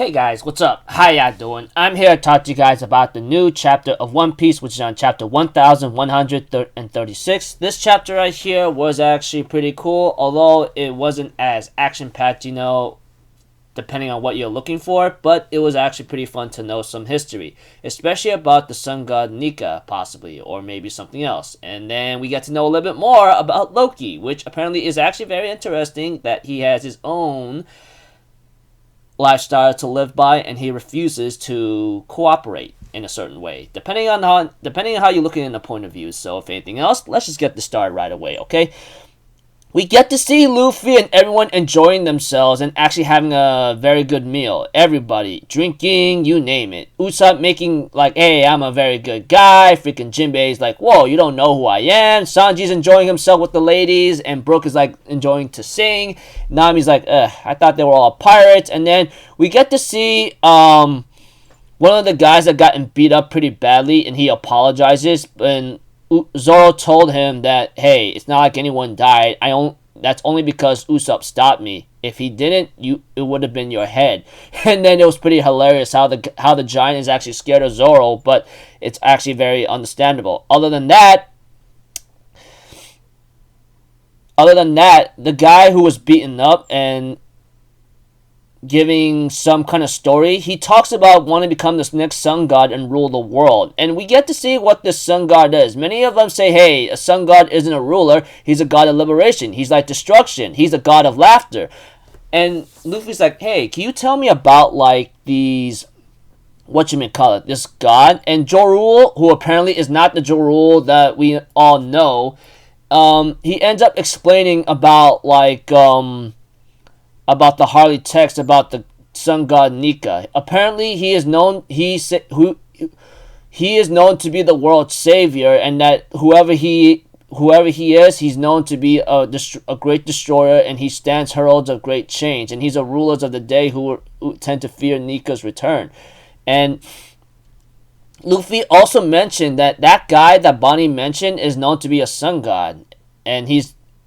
Hey guys, what's up? How y'all doing? I'm here to talk to you guys about the new chapter of One Piece, which is on chapter 1136. This chapter right here was actually pretty cool, although it wasn't as action-packed, depending on what you're looking for, but it was actually pretty fun to know some history, especially about the sun god Nika, possibly, or maybe something else. And then we get to know a little bit more about Loki, which apparently is actually very interesting, that he has his own lifestyle to live by, and he refuses to cooperate in a certain way, depending on how you look at it in the point of view. So if anything else, let's just get this started right away, okay? We get to see Luffy and everyone enjoying themselves and actually having a very good meal. Everybody drinking, you name it. Usopp making like, hey, I'm a very good guy. Freaking Jinbei's like, whoa, you don't know who I am. Sanji's enjoying himself with the ladies, and Brook is like enjoying to sing. Nami's like, I thought they were all pirates. And then we get to see one of the guys that gotten beat up pretty badly, and he apologizes, and Zoro told him that, hey, it's not like anyone died. That's only because Usopp stopped me. If he didn't, it would have been your head. And then it was pretty hilarious how the giant is actually scared of Zoro, but it's actually very understandable. Other than that, the guy who was beaten up and giving some kind of story, he talks about wanting to become this next sun god and rule the world. And we get to see what this sun god is. Many of them say, hey, a sun god isn't a ruler, he's a god of liberation, he's like destruction, he's a god of laughter. And Luffy's like, hey, can you tell me about like these, this god? And Jorul, who apparently is not the Jorul that we all know, he ends up explaining about about the Harley text about the sun god Nika. Apparently, he is known to be the world's savior, and that whoever he is, he's known to be a great destroyer, and he stands heralds of great change, and he's a rulers of the day who tend to fear Nika's return. And Luffy also mentioned that guy that Bonnie mentioned is known to be a sun god,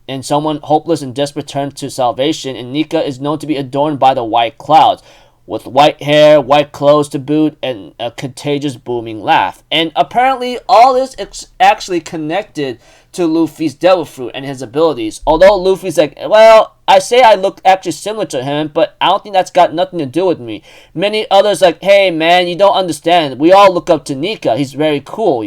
and someone hopeless and desperate turns to salvation, and Nika is known to be adorned by the white clouds, with white hair, white clothes to boot, and a contagious booming laugh. And apparently all this is actually connected to Luffy's devil fruit and his abilities. Although Luffy's like, well, I say I look actually similar to him, but I don't think that's got nothing to do with me. Many others like, hey man, you don't understand. We all look up to Nika. He's very cool,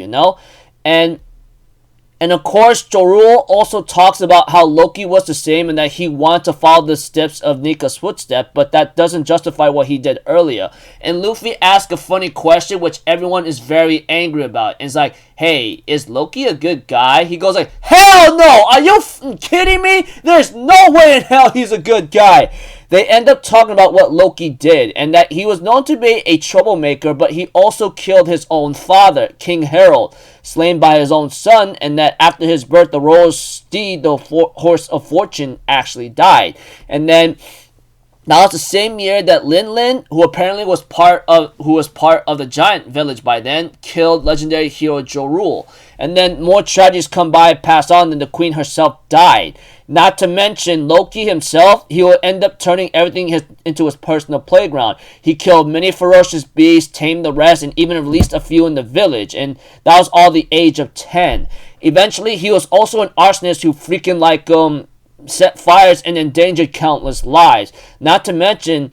And of course, Jorul also talks about how Loki was the same and that he wanted to follow the steps of Nika's footstep, but that doesn't justify what he did earlier. And Luffy asks a funny question, which everyone is very angry about. And it's like, hey, is Loki a good guy? He goes like, hell no! Are you kidding me? There's no way in hell he's a good guy. They end up talking about what Loki did, and that he was known to be a troublemaker, but he also killed his own father, King Harold, slain by his own son, and that after his birth, the royal steed, the horse of fortune, actually died. And then, now it's the same year that Lin, who apparently was part of the giant village by then, killed legendary hero Jorul. And then more tragedies come by, pass on, and the queen herself died. Not to mention Loki himself, he will end up turning everything into his personal playground. He killed many ferocious beasts, tamed the rest, and even released a few in the village. And that was all the age of 10. Eventually, he was also an arsonist who freaking set fires and endangered countless lives. Not to mention,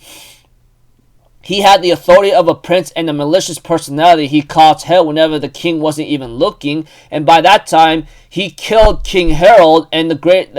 he had the authority of a prince and a malicious personality. He caused hell whenever the king wasn't even looking. And by that time, he killed King Harold,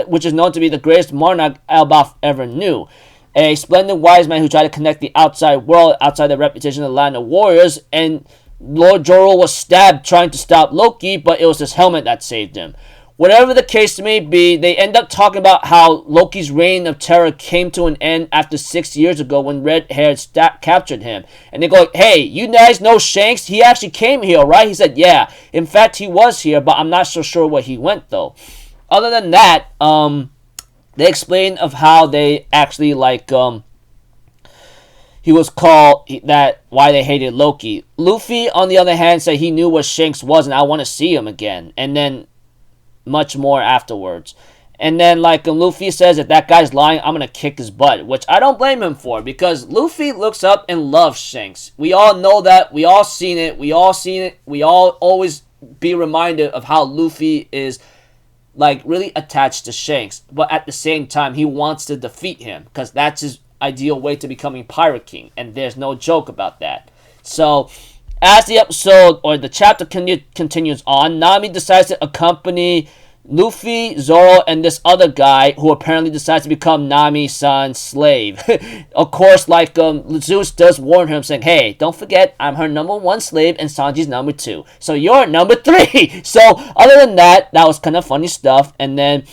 which is known to be the greatest monarch Elbaph ever knew. A splendid wise man who tried to connect the outside world outside the reputation of the land of warriors. And Lord Jorul was stabbed trying to stop Loki, but it was his helmet that saved him. Whatever the case may be, they end up talking about how Loki's reign of terror came to an end after 6 years ago when red-haired captured him. And they go like, hey, you guys know Shanks? He actually came here, right? He said, yeah. In fact, he was here, but I'm not so sure where he went, though. Other than that, they explain of how they actually, he was called that, why they hated Loki. Luffy, on the other hand, said he knew what Shanks was, and I want to see him again. And then much more afterwards. And then, like, Luffy says, if that guy's lying, I'm gonna kick his butt. Which I don't blame him for, because Luffy looks up and loves Shanks. We all know that. We all seen it. We all always be reminded of how Luffy is, like, really attached to Shanks. But at the same time, he wants to defeat him, because that's his ideal way to becoming Pirate King. And there's no joke about that. So, as the episode, or the chapter continues on, Nami decides to accompany Luffy, Zoro, and this other guy who apparently decides to become Nami-san's slave. Of course, like, Zeus does warn him, saying, hey, don't forget, I'm her number 1 slave and Sanji's number 2. So you're number 3! So, other than that, that was kind of funny stuff. And then,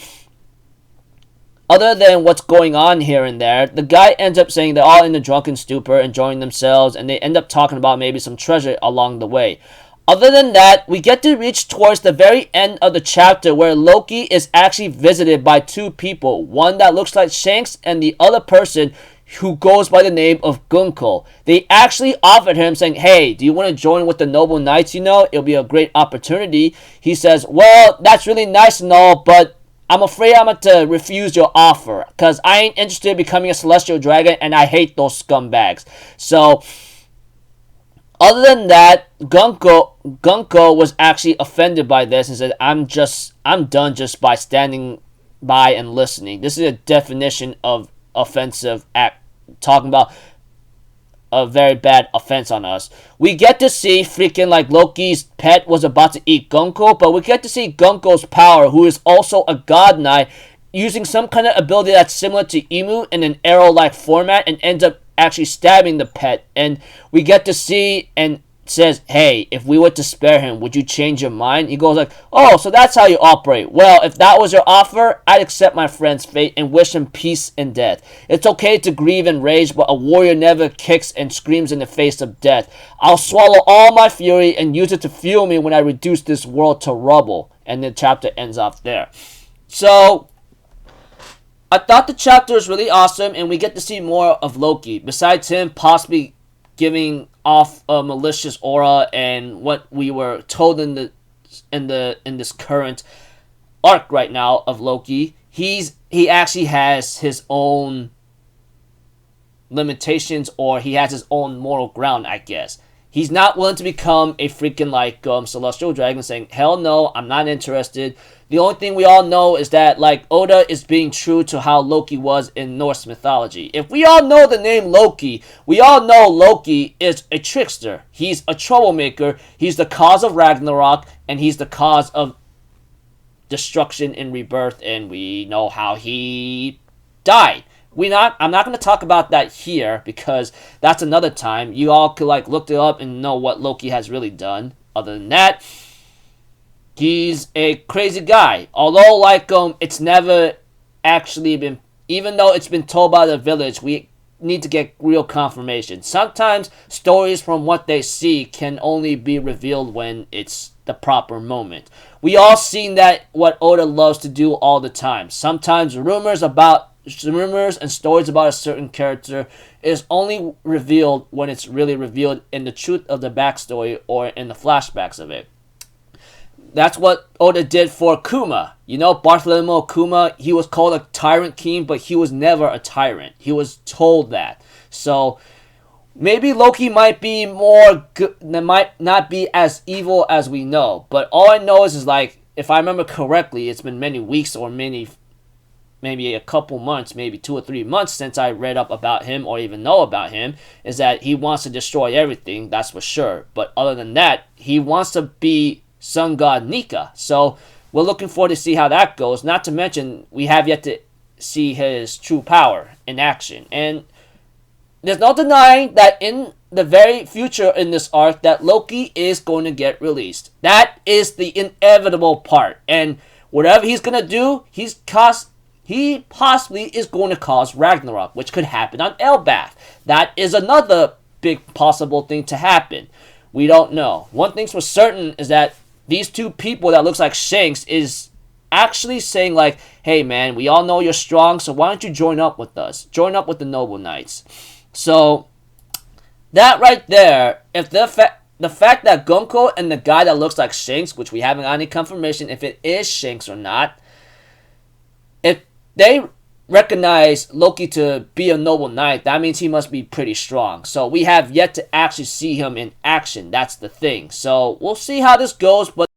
other than what's going on here and there, the guy ends up saying they're all in a drunken stupor, enjoying themselves, and they end up talking about maybe some treasure along the way. Other than that, we get to reach towards the very end of the chapter where Loki is actually visited by 2 people. One that looks like Shanks and the other person who goes by the name of Gunko. They actually offered him saying, hey, do you want to join with the Noble Knights? You know, it'll be a great opportunity. He says, well, that's really nice and all, but I'm afraid I'm going to refuse your offer because I ain't interested in becoming a celestial dragon and I hate those scumbags. So, other than that, Gunko was actually offended by this and said, I'm done just by standing by and listening. This is a definition of offensive act, talking about a very bad offense on us. We get to see freaking like Loki's pet was about to eat Gunko, but we get to see Gunko's power, who is also a god knight, using some kind of ability that's similar to Emu in an arrow-like format and ends up actually stabbing the pet. And we get to see and says, hey, if we were to spare him, would you change your mind? He goes like, oh, so that's how you operate. Well, if that was your offer, I'd accept my friend's fate and wish him peace and death. It's okay to grieve and rage, but a warrior never kicks and screams in the face of death. I'll swallow all my fury and use it to fuel me when I reduce this world to rubble. And the chapter ends off there. So, I thought the chapter was really awesome, and we get to see more of Loki. Besides him possibly giving off a malicious aura and what we were told in this current arc right now of Loki, he actually has his own limitations, or he has his own moral ground, I guess. He's not willing to become a freaking like celestial dragon, saying, hell no, I'm not interested. The only thing we all know is that like Oda is being true to how Loki was in Norse mythology. If we all know the name Loki, we all know Loki is a trickster. He's a troublemaker. He's the cause of Ragnarok, and he's the cause of destruction and rebirth, and we know how he died. I'm not going to talk about that here because that's another time. You all could like look it up and know what Loki has really done. Other than that, he's a crazy guy. Although like it's never actually been, even though it's been told by the village, we need to get real confirmation. Sometimes stories from what they see can only be revealed when it's the proper moment. We all seen that what Oda loves to do all the time. Sometimes rumors and stories about a certain character is only revealed when it's really revealed in the truth of the backstory or in the flashbacks of it. That's what Oda did for Kuma. You know, Bartholomew Kuma, he was called a tyrant king, but he was never a tyrant. He was told that. So, maybe Loki might be more good, might not be as evil as we know. But all I know is like, if I remember correctly, it's been many weeks or maybe a couple months, maybe 2 or 3 months since I read up about him or even know about him, is that he wants to destroy everything, that's for sure. But other than that, he wants to be sun god Nika. So we're looking forward to see how that goes. Not to mention, we have yet to see his true power in action. And there's no denying that in the very future in this arc, that Loki is going to get released. That is the inevitable part. And whatever he's going to do, he possibly is going to cause Ragnarok, which could happen on Elbaph. That is another big possible thing to happen. We don't know. One thing's for certain is that these 2 people that looks like Shanks is actually saying like, hey man, we all know you're strong, so why don't you join up with us? Join up with the Noble Knights. So, that right there, if the fact that Gunko and the guy that looks like Shanks, which we haven't got any confirmation if it is Shanks or not, they recognize Loki to be a noble knight. That means he must be pretty strong. So we have yet to actually see him in action. That's the thing. So we'll see how this goes, but